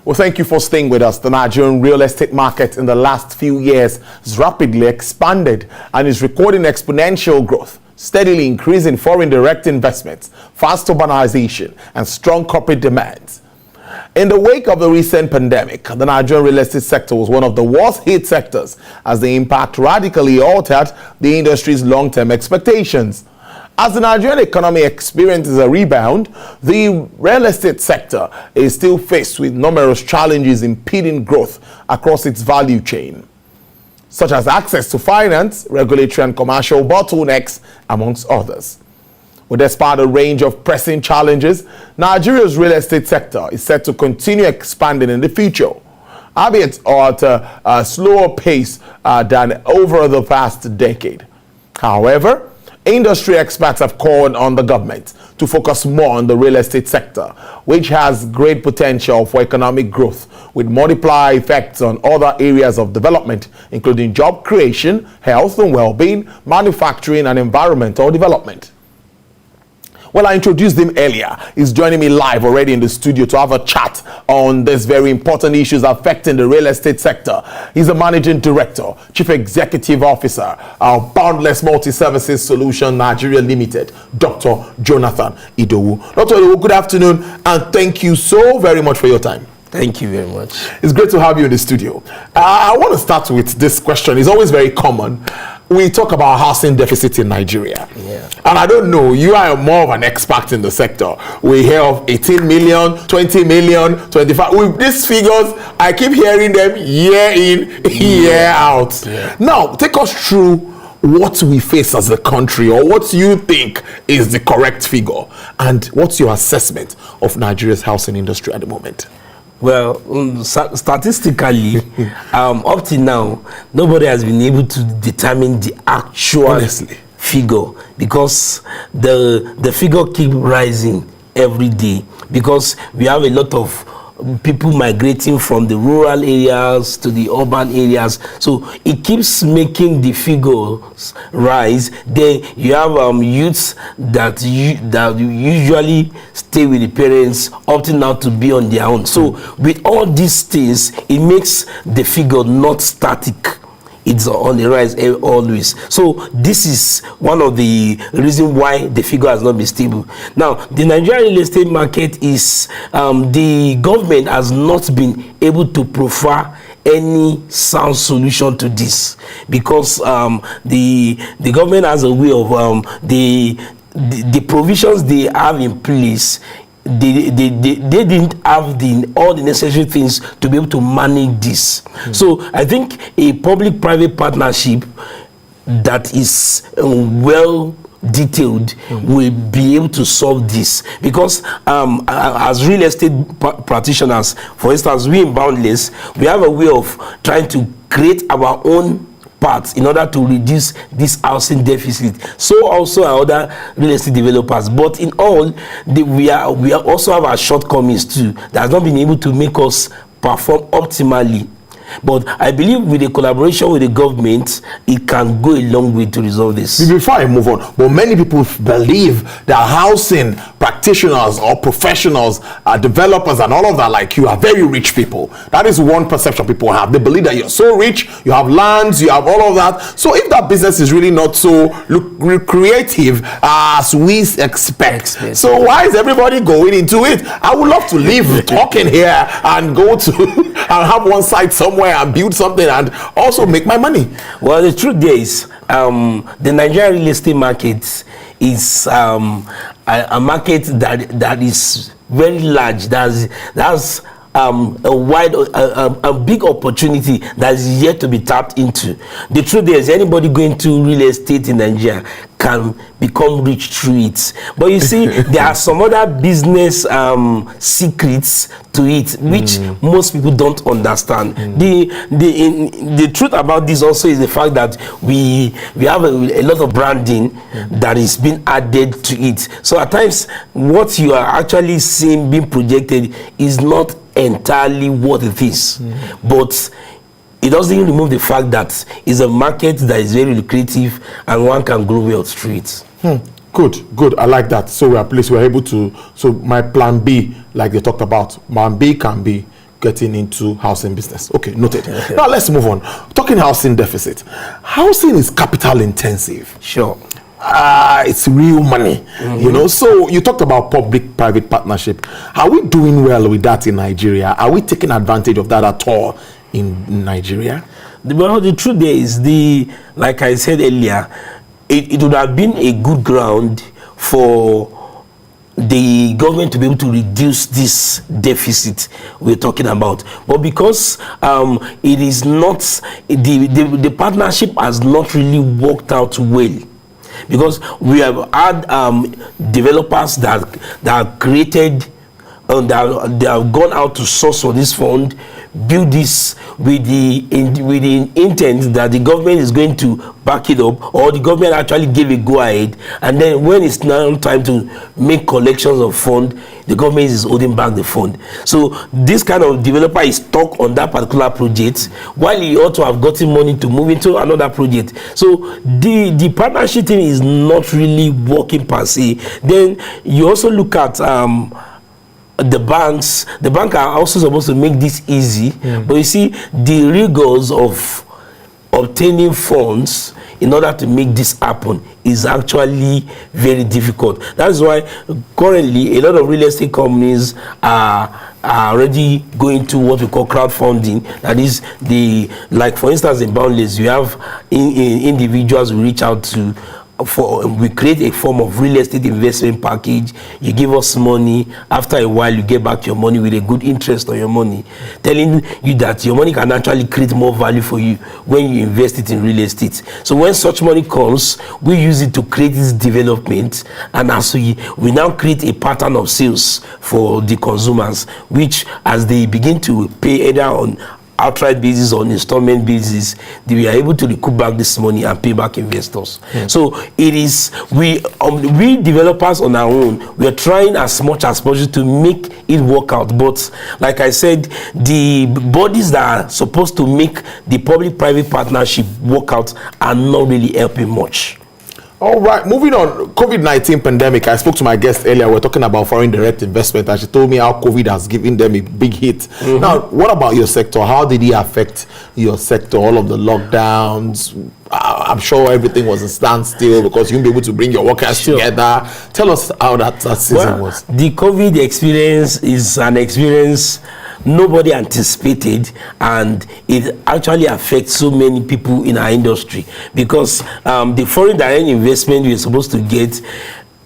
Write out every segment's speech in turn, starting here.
Well, thank you for staying with us. The Nigerian real estate market in the last few years has rapidly expanded and is recording exponential growth, steadily increasing foreign direct investments, fast urbanization, and strong corporate demands. In the wake of the recent pandemic, the Nigerian real estate sector was one of the worst hit sectors as the impact radically altered the industry's long-term expectations. As the Nigerian economy experiences a rebound, the real estate sector is still faced with numerous challenges impeding growth across its value chain, such as access to finance, regulatory and commercial bottlenecks, amongst others. Well, despite a range of pressing challenges, Nigeria's real estate sector is set to continue expanding in the future, albeit at a slower pace than over the past decade. However, industry experts have called on the government to focus more on the real estate sector, which has great potential for economic growth, with multiplier effects on other areas of development, including job creation, health and well-being, manufacturing, and environmental development. Well, I introduced him earlier. He's joining me live already in the studio to have a chat on these very important issues affecting the real estate sector. He's a managing director, chief executive officer of Boundless Multi-Services Solution Nigeria Limited, Dr. Jonathan Idowu. Dr. Idowu, good afternoon, and thank you so very much for your time. Thank you very much. It's great to have you in the studio. I want to start with this question. It's always very common. We talk about housing deficit in Nigeria. Yeah. And I don't know, you are more of an expert in the sector. We hear of 18 million, 20 million, 25. With these figures, I keep hearing them year in, year out. Yeah. Now, take us through what we face as a country, or what you think is the correct figure, and what's your assessment of Nigeria's housing industry at the moment? Well, statistically, up to now, nobody has been able to determine the actual figure, because the figure keeps rising every day, because we have a lot of people migrating from the rural areas to the urban areas, so it keeps making the figures rise. Then you have youths that usually stay with the parents, opting out to be on their own. So with all these things, it makes the figure not static. It's on the rise always. So this is one of the reasons why the figure has not been stable. Now, the Nigerian real estate market is, the government has not been able to profile any sound solution to this, because the government has a way of the provisions they have in place. They didn't have all the necessary things to be able to manage this. So I think a public-private partnership that is well detailed will be able to solve this, because as real estate practitioners, for instance, we in Boundless, we have a way of trying to create our own parts in order to reduce this housing deficit. So also our other real estate developers. But in all, we also have our shortcomings too, that has not been able to make us perform optimally. But I believe with the collaboration with the government, it can go a long way to resolve this. Before I move on, but many people believe that housing practitioners or professionals, developers and all of that like you are very rich people. That is one perception people have. They believe that you're so rich, you have lands, you have all of that. So if that business is really not so creative as we expect, so why is everybody going into it? I would love to live talking here and go to and have one site somewhere and build something and also make my money. Well, the truth there is, the Nigerian real estate market is a market that is very large. That's a big opportunity that is yet to be tapped into. The truth is, anybody going to real estate in Nigeria can become rich through it. But you see, there are some other business secrets to it which most people don't understand. The truth about this also is the fact that we have a lot of branding that is being added to it. So at times, what you are actually seeing being projected is not entirely what it is, but it doesn't remove the fact that it's a market that is very lucrative and one can grow well through it. Good. I like that. So we're able to. So my plan B, like they talked about, plan B can be getting into housing business. Okay, noted. Now let's move on. Talking housing deficit. Housing is capital intensive. Sure. It's real money, you know. So you talked about public-private partnership. Are we doing well with that in Nigeria? Are we taking advantage of that at all in Nigeria? Well, the truth there is, like I said earlier, it would have been a good ground for the government to be able to reduce this deficit we're talking about, but because it is not, the partnership has not really worked out well, because we have had developers that have created they have gone out to source for this fund, build this with the intent that the government is going to back it up, or the government actually gave a go ahead, and then when it's now time to make collections of fund, the government is holding back the fund. So this kind of developer is stuck on that particular project, while he ought to have gotten money to move into another project. So the partnership thing is not really working per se. Then you also look at the banks are also supposed to make this easy, but you see, the rigors of obtaining funds in order to make this happen is actually very difficult. That's why currently a lot of real estate companies are already going to what we call crowdfunding. That is, like for instance in Boundless, you have individuals who reach out to, we create a form of real estate investment package. You give us money, after a while you get back your money with a good interest on your money, telling you that your money can actually create more value for you when you invest it in real estate. So when such money comes, we use it to create this development, and as we now create a pattern of sales for the consumers, which as they begin to pay either on outright basis or on installment basis, they are able to recoup back this money and pay back investors. So it is, we developers on our own, we are trying as much as possible to make it work out, but like I said, the bodies that are supposed to make the public-private partnership work out are not really helping much. All right, moving on. COVID-19 pandemic. I spoke to my guest earlier. We're talking about foreign direct investment, and she told me how COVID has given them a big hit. Now, what about your sector? How did it affect your sector? All of the lockdowns. I'm sure everything was a standstill because you won't be able to bring your workers together. Tell us how that season was. The COVID experience is an experience nobody anticipated, and it actually affects so many people in our industry, because the foreign direct investment we're supposed to get,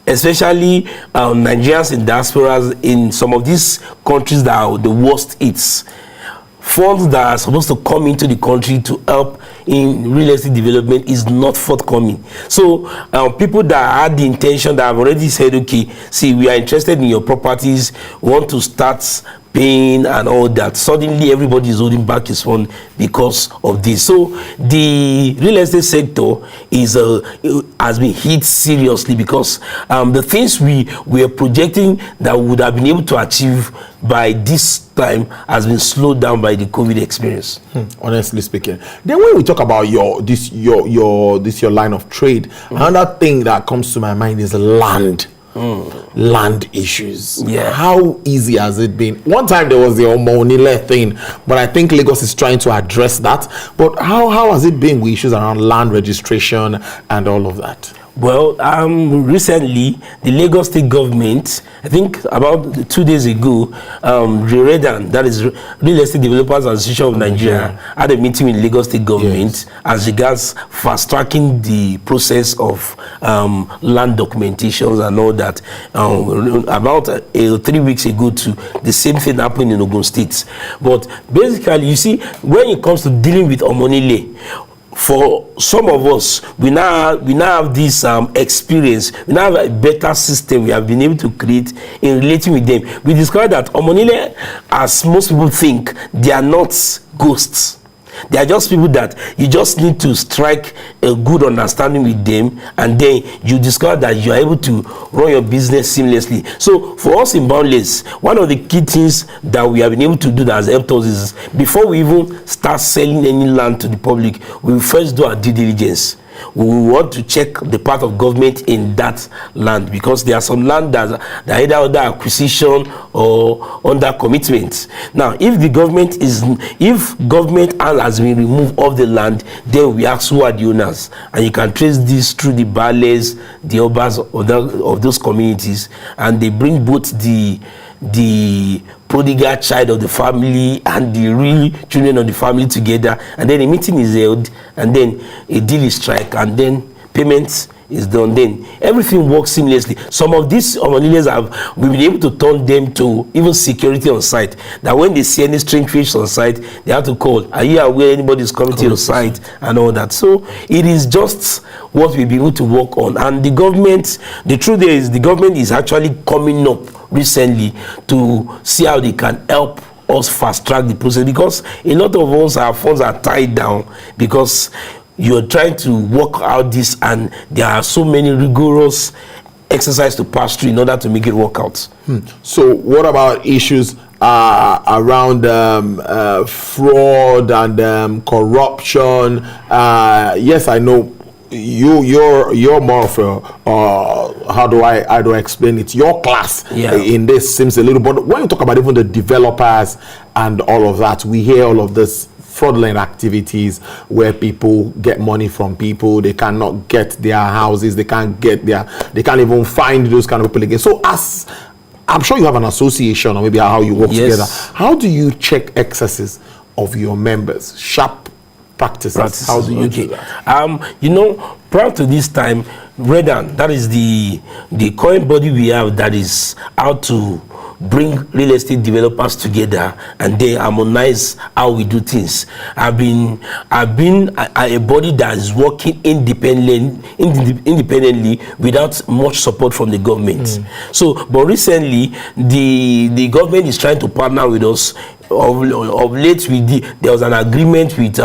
especially Nigerians in diasporas in some of these countries that are the worst hits, funds that are supposed to come into the country to help in real estate development is not forthcoming. So people that had the intention, that have already said, okay, see, we are interested in your properties, want to start paying and all that, suddenly everybody is holding back his fund because of this. So the real estate sector has been hit seriously, because the things we were projecting that we would have been able to achieve by this time has been slowed down by the COVID experience. Honestly speaking. Then when we talk about your line of trade, another thing that comes to my mind is land. Land issues. How easy has it been? One time there was the Omonile thing, but I think Lagos is trying to address that. But how has it been with issues around land registration and all of that? Well, recently, the Lagos State government, I think about 2 days ago, REDAN, that is Real Estate Developers Association of Nigeria, had a meeting with Lagos State government as regards fast-tracking the process of land documentations and all that. About 3 weeks ago, too, the same thing happened in Ogun State. But basically, you see, when it comes to dealing with Omonile, for some of us, we now have this experience. We now have a better system we have been able to create in relating with them. We discovered that Omonile, as most people think, they are not ghosts. They are just people that you just need to strike a good understanding with them, and then you discover that you are able to run your business seamlessly. So for us in Boundless, one of the key things that we have been able to do that has helped us is, before we even start selling any land to the public, we first do our due diligence. we want to check the part of government in that land, because there are some land that are either under acquisition or under commitment. Now, if government hand has been removed off the land, then we ask who are the owners, and you can trace this through the bales, the obas of those communities, and they bring both the prodigal child of the family and the real children of the family together, and then a meeting is held, and then a deal is struck, and then payments is done. Then everything works seamlessly. Some of these leaders we've been able to turn them to even security on site, that when they see any strange fish on site, they have to call, are you aware anybody is coming to your site, and all that. So it is just what we've been able to work on. And the government, the truth is, the government is actually coming up recently to see how they can help us fast track the process, because a lot of us, our funds are tied down because you're trying to work out this, and there are so many rigorous exercises to pass through in order to make it work out. So what about issues around fraud and corruption? Yes, I know you're more of a how do I explain it? Your class in this seems a little, but when you talk about even the developers and all of that, we hear all of this fraudulent activities where people get money from people, they cannot get their houses, they can't even find those kind of people again. So as I'm sure you have an association, or maybe how you work together, how do you check excesses of your members? Sharp practices. How do you do that? Prior to this time, Redan, that is the current body we have that is out to bring real estate developers together, and they harmonize how we do things. I've been a body that is working independently without much support from the government. So, but recently the government is trying to partner with us. Of late, there was an agreement with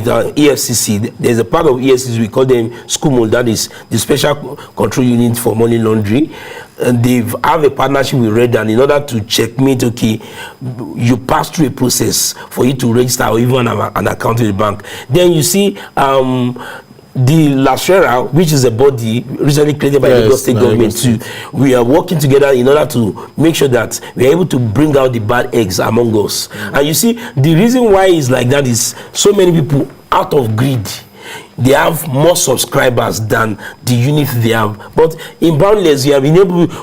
EFCC. There's a part of EFCC, we call them SCUMO, that is the Special Control Unit for Money Laundering. And they have a partnership with Redan in order to checkmate, okay, you pass through a process for you to register or even an account with the bank. Then you see the Lasera, which is a body recently created by the Lagos State government too. We are working together in order to make sure that we are able to bring out the bad eggs among us. And you see, the reason why it's like that is so many people out of greed, they have more subscribers than the unit they have. But in Boundless,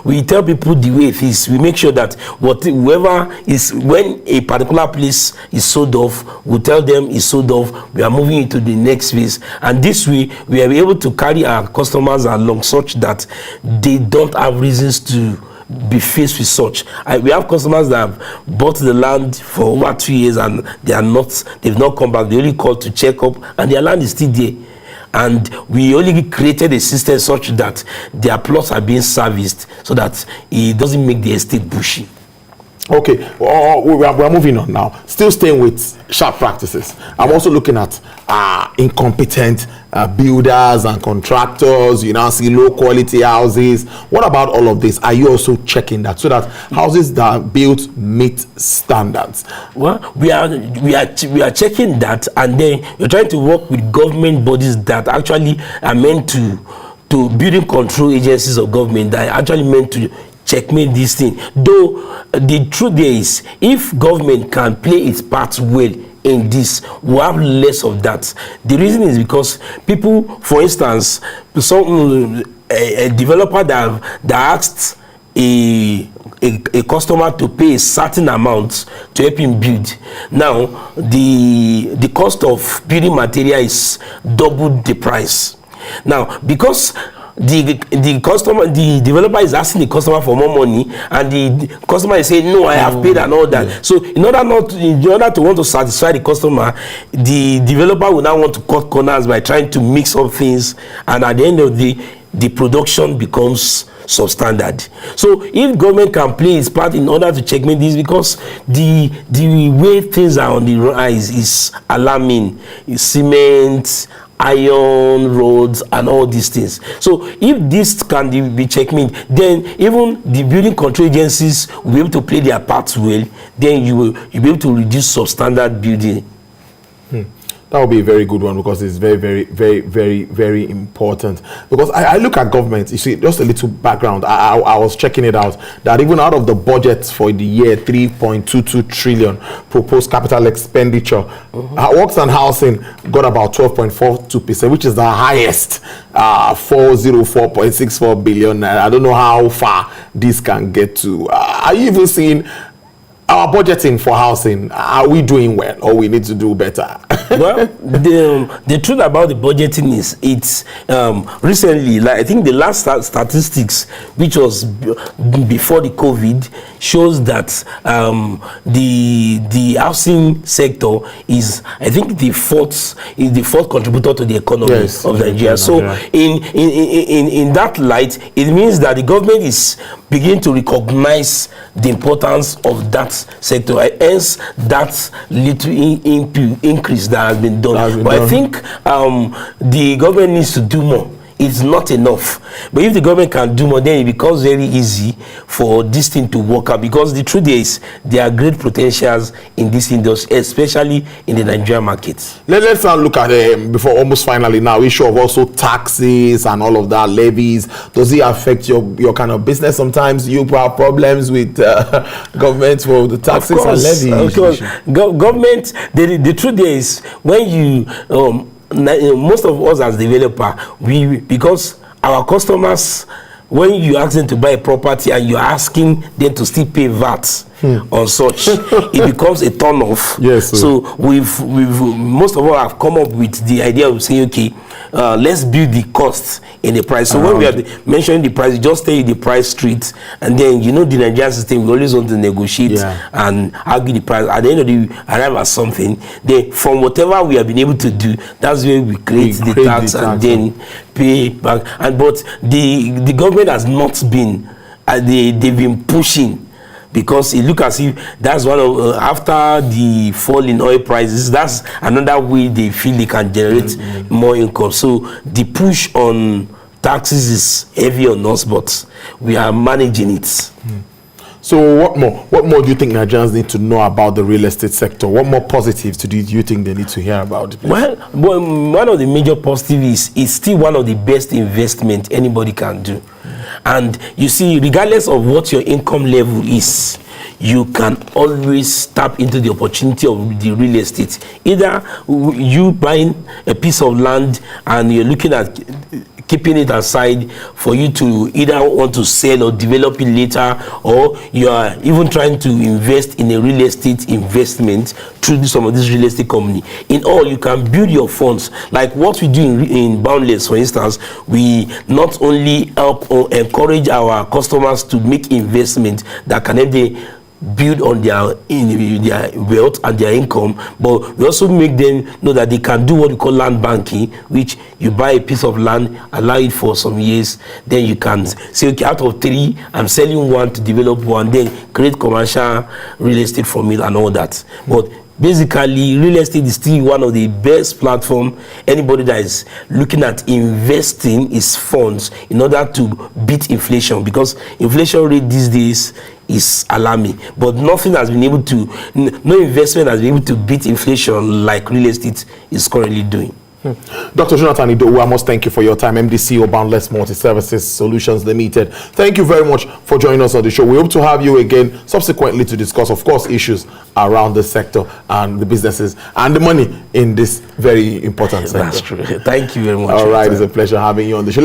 we tell people the way it is. We make sure that whoever is, when a particular place is sold off, we tell them it's sold off, we are moving into the next phase. And this way, we are able to carry our customers along such that they don't have reasons to be faced with such. We have customers that have bought the land for over 2 years and they've not come back. They only call to check up, and their land is still there. And we only created a system such that their plots are being serviced so that it doesn't make the estate bushy. Okay, we're moving on now. Still staying with sharp practices. I'm also looking at incompetent builders and contractors. You now see low quality houses. What about all of this? Are you also checking that so that houses that are built meet standards? Well, we are checking that, and then we're trying to work with government bodies that actually are meant to building control agencies of government that are actually meant to checkmate this thing. Though the truth there is, if government can play its part well in this, we'll have less of that. The reason is because people, for instance, a developer that asked a customer to pay a certain amount to help him build. Now the cost of building material is double the price. Now, because the developer is asking the customer for more money, and the customer is saying, no, I have paid and all that. Yeah. So in order to want to satisfy the customer, the developer will now want to cut corners by trying to mix up things, and at the end of the production becomes substandard. So if government can play its part in order to checkmate this, because the way things are on the rise is alarming. Cement, iron roads and all these things. So if this can be checkmate, then even the building control agencies will be able to play their parts well. Then you'll be able to reduce substandard building. That would be a very good one, because it's very, very, very, very, very important. Because I look at government, you see, just a little background. I was checking it out, that even out of the budget for the year, 3.22 trillion proposed capital expenditure, works and housing got about 12.42%, which is the highest, 404.64 billion. I don't know how far this can get to. Are you even seeing our budgeting for housing? Are we doing well, or we need to do better? Well, the truth about the budgeting is, it's recently, like I think the last statistics, which was before the COVID, shows that the housing sector is, I think, the fourth contributor to the economy of Nigeria. So in that light, it means that the government is beginning to recognize the importance of that sector, hence that little increase that has been done. But I think the government needs to do more. It's not enough. But if the government can do more, then it becomes very easy for this thing to work out, because the truth is there are great potentials in this industry, especially in the Nigerian market. Let's now look at before almost finally now, issue of also taxes and all of that, levies. Does it affect your kind of business? Sometimes you have problems with government for the taxes and levies. Of course, government. The truth is, when you most of us as developer, because our customers, when you ask them to buy a property and you're asking them to still pay VAT on such, it becomes a turn off. Yes. So we've most of us have come up with the idea of saying, okay, let's build the cost in the price. So when we are mentioning the price, just tell you the price straight, and then the Nigerian system, we always want to negotiate and argue the price. At the end of the day, arrive at something. Then from whatever we have been able to do, that's where we create the tax and then pay back. And but the government has not been, they've been pushing. Because it looks as if that's one of after the fall in oil prices, that's another way they feel they can generate more income. So the push on taxes is heavy on us, but we are managing it. So what more do you think Nigerians need to know about the real estate sector? What more positives do you think they need to hear about it? Well, one of the major positives is it's still one of the best investment anybody can do. And you see, regardless of what your income level is, you can always tap into the opportunity of the real estate. Either you buying a piece of land and you're looking at keeping it aside for you to either want to sell or develop it later, or you are even trying to invest in a real estate investment through some of this real estate company. In all, you can build your funds. Like what we do in Boundless, for instance, we not only help or encourage our customers to make investment that can help them build on their wealth and their income, but we also make them know that they can do what we call land banking, which you buy a piece of land, allow it for some years, then you can say, okay, out of 3, I'm selling 1 to develop 1, then create commercial real estate from it and all that. But basically, real estate is still one of the best platform. Anybody that is looking at investing his funds in order to beat inflation, because inflation rate these days is alarming, but nothing has been able to, no investment has been able to beat inflation like real estate is currently doing. Dr. Jonathan Idowu, I must thank you for your time. MD of Boundless Multi-Services Solutions Limited. Thank you very much for joining us on the show. We hope to have you again subsequently to discuss, of course, issues around the sector and the businesses and the money in this very important sector. That's true. Thank you very much. All right, it's a pleasure having you on the show.